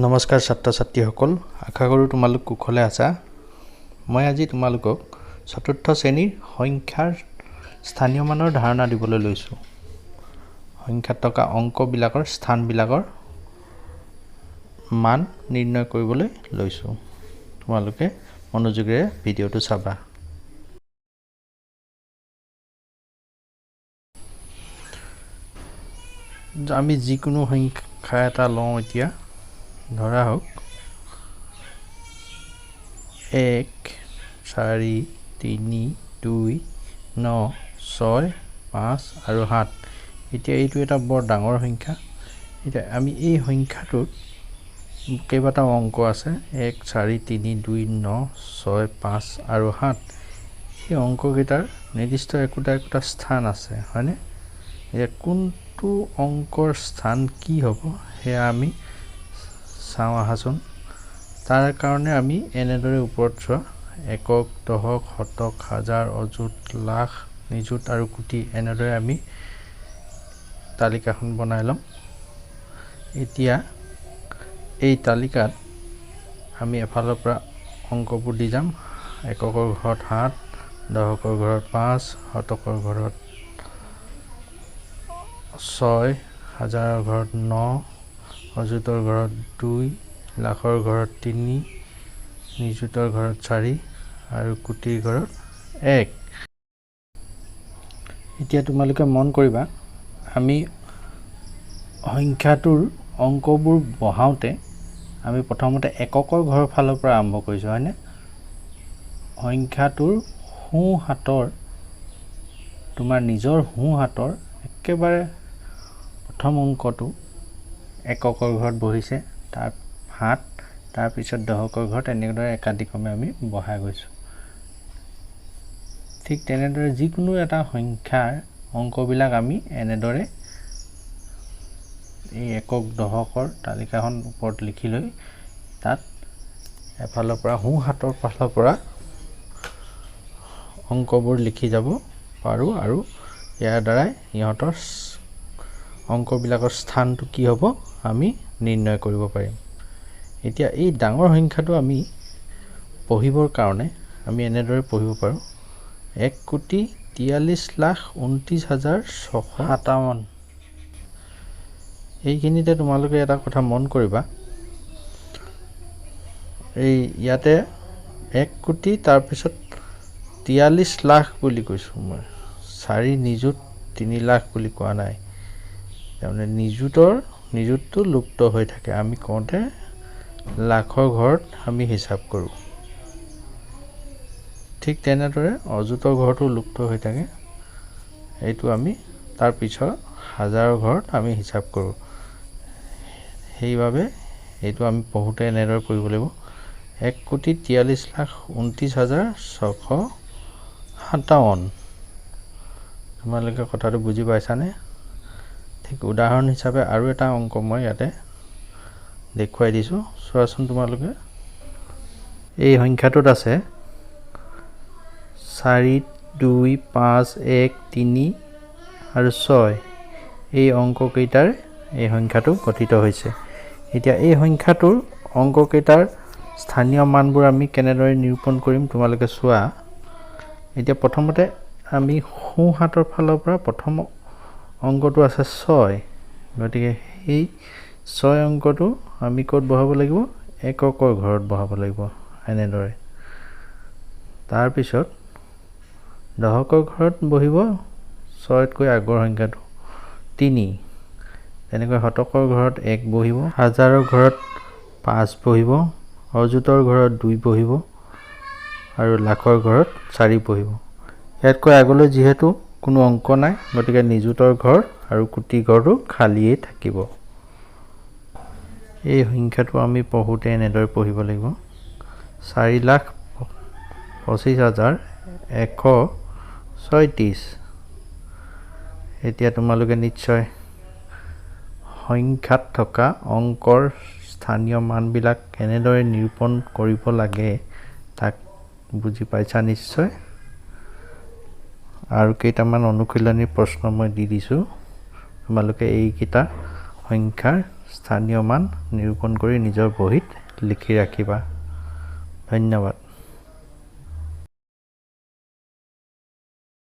নমস্কাৰ ছাত্ৰ ছাত্ৰীসকল, আশা কৰোঁ তোমালোক কুশলে আছা। মই আজি তোমালোকক চতুৰ্থ শ্ৰেণীৰ সংখ্যাৰ স্থানীয় মানৰ ধাৰণা দিবলৈ লৈছোঁ। সংখ্যাত থকা অংকবিলাকৰ স্থানবিলাকৰ মান নিৰ্ণয় কৰিবলৈ লৈছোঁ। তোমালোকে মনোযোগেৰে ভিডিঅ'টো চাবা। আমি যিকোনো সংখ্যা এটা লওঁ। এতিয়া ধৰা হওক 1 4 3 2 9 6 5 আৰু 7। এতিয়া এইটো এটা বৰ ডাঙৰ সংখ্যা। এতিয়া আমি এই সংখ্যাটোত কেইবাটাও অংক আছে, 1 4 3 2 9 6 5 আৰু 7। এই অংককেইটাৰ নিৰ্দিষ্ট একোটা স্থান আছে, হয়নে? এতিয়া কোনটো অংকৰ স্থান কি হ'ব সেয়া আমি চাওঁ আহাচোন। তাৰ কাৰণে আমি এনেদৰে ওপৰত চোৱা, একক, দশক, শতক, হাজাৰ, অযুত, লাখ, নিযুত আৰু কোটি, এনেদৰে আমি তালিকাখন বনাই ল'ম। এতিয়া এই তালিকাত আমি এফালৰ পৰা অংকবোৰ দি যাম। এককৰ ঘৰত 7, দশকৰ ঘৰত 5, শতকৰ ঘৰত 6, হাজাৰৰ ঘৰত 9, অযুতৰ ঘৰত 2, লাখৰ ঘৰত 3, নিযুতৰ ঘৰত 4 আৰু কোটিৰ ঘৰত 1। এতিয়া তোমালোকে মন কৰিবা, আমি সংখ্যাটোৰ অংকবোৰ বহাওঁতে আমি প্ৰথমতে এককৰ ঘৰৰ ফালৰ পৰা আৰম্ভ কৰিছোঁ, হয়নে? সংখ্যাটোৰ সোঁ হাতৰ, তোমাৰ নিজৰ সোঁ হাতৰ একেবাৰে প্ৰথম অংকটো এককৰ ঘৰত বহিছে, তাৰ 7, তাৰপিছত দশকৰ ঘৰত, এনেদৰে একাদিক্ৰমে আমি বহাই গৈছোঁ। ঠিক তেনেদৰে যিকোনো এটা সংখ্যাৰ অংকবিলাক আমি এনেদৰে এই একক দশকৰ তালিকাখন ওপৰত লিখি লৈ তাত এফালৰ পৰা সোঁ হাতৰ ফালৰ পৰা অংকবোৰ লিখি যাব পাৰোঁ আৰু ইয়াৰ দ্বাৰাই ইহঁতৰ অংকবিলাকৰ স্থানটো কি হ'ব আমি নিৰ্ণয় কৰিব পাৰিম। এতিয়া এই ডাঙৰ সংখ্যাটো আমি পঢ়িবৰ কাৰণে আমি এনেদৰে পঢ়িব পাৰোঁ, 1,43,29,657। এইখিনিতে তোমালোকে এটা কথা মন কৰিবা, এই ইয়াতে 1 কোটি তাৰপিছত 43 লাখ বুলি কৈছোঁ মই, 4 নিযুত 3 লাখ বুলি কোৱা নাই। তাৰমানে নিযুতটো লুপ্ত হৈ থাকে, আমি কওঁতে লাখৰ ঘৰত আমি হিচাপ কৰোঁ। ঠিক তেনেদৰে অযুতৰ ঘৰতো লুপ্ত হৈ থাকে, এইটো আমি তাৰ পিছত হাজাৰৰ ঘৰত আমি হিচাপ কৰোঁ। সেইবাবে এইটো আমি পঢ়োঁতে এনেদৰে পঢ়িব লাগিব, 1,43,29,657। তোমালোকে কথাটো বুজি পাইছানে? ঠিক উদাহৰণ হিচাপে আৰু এটা অংক মই ইয়াতে দেখুৱাই দিছোঁ, চোৱাচোন তোমালোকে। এই সংখ্যাটোত আছে 4, 2, 5, 1, 3 আৰু 6। এই অংককেইটাৰ এই সংখ্যাটো গঠিত হৈছে। এতিয়া এই সংখ্যাটোৰ অংককেইটাৰ স্থানীয় মানবোৰ আমি কেনেদৰে নিৰূপণ কৰিম তোমালোকে চোৱা। এতিয়া প্ৰথমতে আমি সোঁ হাতৰ ফালৰ পৰা প্ৰথম অংকটো আছে 6, গতিকে সেই 6 অংকটো আমি ক'ত বহাব লাগিব? এককৰ ঘৰত বহাব লাগিব, এনেদৰে। তাৰপিছত দশকৰ ঘৰত বহিব 6তকৈ আগৰ সংখ্যাটো 3, তেনেকৈ শতকৰ ঘৰত 1 বহিব, হাজাৰৰ ঘৰত 5 বহিব, অযুতৰ ঘৰত 2 বহিব আৰু লাখৰ ঘৰত 4 বহিব। ইয়াতকৈ আগলৈ যিহেতু কোনো অংক নাই, গতিকে নিযুতৰ ঘৰ আৰু কোটি ঘৰটো খালীয়ে থাকিব। এই সংখ্যাটো আমি পঢ়োঁতে এনেদৰে পঢ়িব লাগিব, 4,25,136। এতিয়া তোমালোকে নিশ্চয় সংখ্যাত থকা অংকৰ স্থানীয় মানবিলাক কেনেদৰে নিৰূপণ কৰিব লাগে তাক বুজি পাইছা নিশ্চয়। আৰু কেইটামান অনুশীলনীৰ প্ৰশ্ন মই দি দিছোঁ, তোমালোকে এইকেইটা সংখ্যাৰ স্থানীয় মান নিৰূপণ কৰি নিজৰ বহীত লিখি ৰাখিবা। ধন্যবাদ।